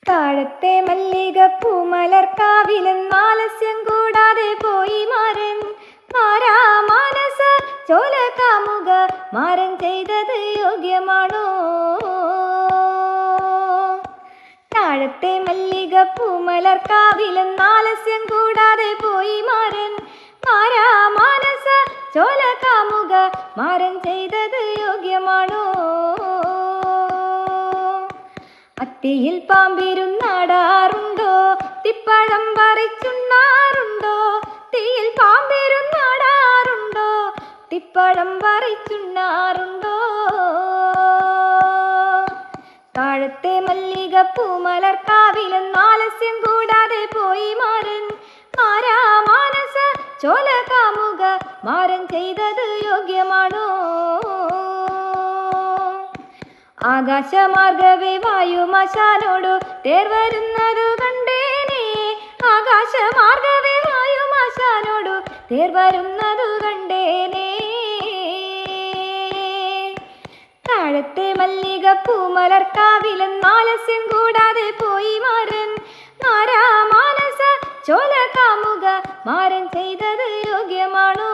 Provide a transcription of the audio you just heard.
താഴത്തെ മല്ലികപ്പൂ മലർക്കാവിലെന്നാലസ്യം കൂടാതെ പോയി മാരൻ. ആരാ മാനസ ചോല കാമുക, മാരൻ ചെയ്തത് യോഗ്യമാണോ? താഴത്തെ മല്ലികപ്പൂ മലർക്കാവിലെന്നാലസ്യം കൂടാതെ പോയി മാരൻ. ആരാ മാനസ ചോല കാമുക, മാരൻ ചെയ്തത് യോഗ്യമാണോ? അത്തിയിൽ പാമ്പിരുന്നാടാറുണ്ടോ? തിപ്പഴം പറിച്ചുണ്ണാറുണ്ടോ? തീയിൽ പാമ്പിരുന്നാടാറുണ്ടോ? തിപ്പഴം പറിച്ചുണ്ണാറുണ്ടോ? താഴത്തെ മല്ലികപ്പൂ മലർക്കാവിലെന്നാലസ്യം കൂടാതെ പോയി മാരൻ. ആരാ മാനസ ചോല കാമുക, മാരൻ ചെയ്തത് യോഗ്യമാണോ? ആകാശമാർഗവേ വായുമാശാനോടു തേർ വരുന്നതു കണ്ടേനേ. ആകാശമാർഗവേ വായുമാശാനോടു തേർ വരുന്നതു കണ്ടേനേ. താഴത്തെ മല്ലികപ്പൂ മലർക്കാവിലെന്നാലസ്യം കൂടാതെ പോയി മാരൻ. ആരാ മാനസ ചോല കാമുക, മാരൻ ചെയ്തത് യോഗ്യമാണോ?